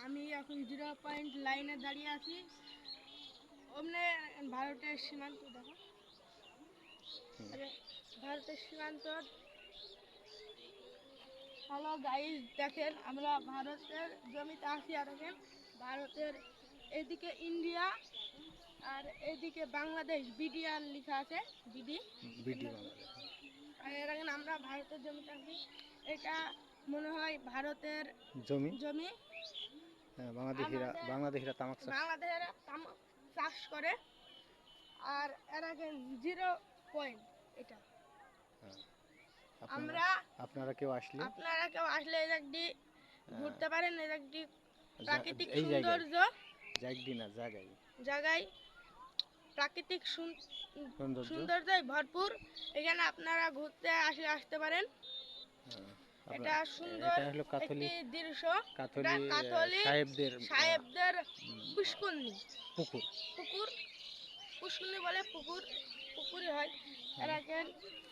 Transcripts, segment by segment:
আমি এখন 0 পয়েন্ট লাইনে দাঁড়িয়ে আছি। ওমনে ভারতের সীমান্ত দেখো, ভারতের সীমান্ত। হ্যালো গাইস, দেখেন আমরা ভারতের জমিতে আছি। আর দেখেন ভারতের এদিকে ইন্ডিয়া আর এদিকে বাংলাদেশ, বিডিআর লেখা আছে, বিডি বাংলাদেশ। আর দেখেন আমরা ভারতের জমিতে আছি। এটা মনে হয় ভারতের জমি। জমি। বাংলাদেশিরা তামাক বাংলাদেশের তামাক চাষ করে। আর এরা 0 পয়েন্ট এটা। আপনারা কেউ আসলে এই জায়গাটি ঘুরতে পারেন। এই জায়গাটি প্রাকৃতিক এই সৌন্দর্য জায়গায় প্রাকৃতিক সৌন্দর্যে ভরপুর। এখানে আপনারা ঘুরতে আসতে পারেন। এটা সুন্দর একটি দৃশ্য। কাথলি সাহেবদের পুষ্করণী, পুষ্করণী বলে, পুকুরই হয়। এরকম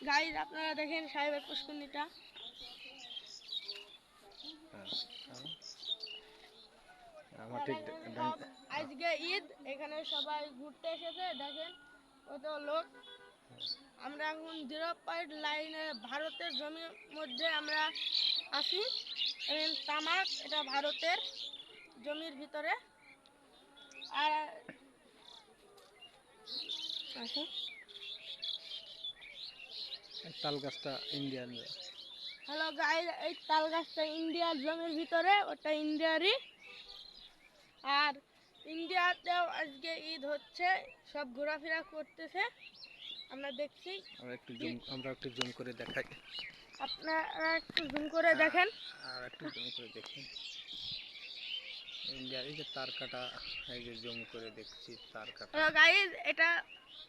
গাইজ আপনারা দেখেন সাহেবের পুষ্করণীটা। আজকে ঈদ, এখানে সবাই ঘুরতে এসেছে। দেখেন কত লোক। আমরা এখন 0 পয়েন্ট লাইনে ভারতের জমির মধ্যে আমরা আছি। তামাক এটা ভারতের জমির ভিতরে। আর তাল গাছটা ইন্ডিয়ান। হ্যালো গাইস, এই তাল গাছটা ইন্ডিয়ার জমির ভিতরে, ওটা ইন্ডিয়ারই। আর ইন্ডিয়াতেও আজকে ঈদ হচ্ছে, সব ঘোরাফেরা করতেছে, আমরা দেখছি। আমরা একটু জুম করে দেখাই। আপনারা একটু জুম করে দেখেন। আর একটু জুম করে দেখেন ইন্ডিয়ার এই যে তার কাটা, এই যে জুম করে দেখছি তার কাটা। হ্যালো গাইস, এটা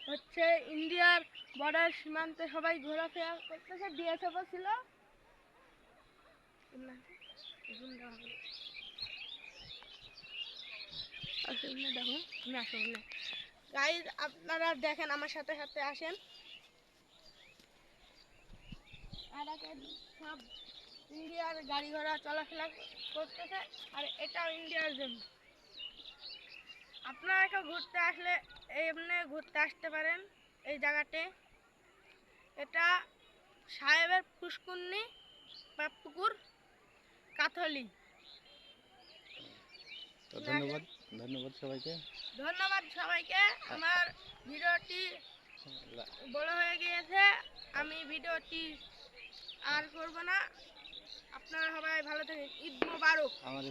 হচ্ছে ইন্ডিয়ার বর্ডার সীমান্তে সবাই ঘোরাফেরা করতেছে। বিএসএফ ছিল। দেখো আমি আসুন গাইস, আপনারা দেখেন আমার সাথে সাথে আসেন। আর সব ইন্ডিয়ার গাড়ি ঘোড়া চলাফেরা করতেছে। আর এটাও ইন্ডিয়ার জন্য। আপনারা কেউ ঘুরতে আসলে এমনি ঘুরতে আসতে পারেন এই জায়গাতে। এটা সাহেবের পুষ্করণী বা পুকুর, কাথলি। তো ধন্যবাদ সবাইকে। আমার ভিডিওটি বড় হয়ে গিয়েছে, আমি ভিডিওটি আর করব না। আপনারা সবাই ভালো থাকেন। ঈদ মোবারক।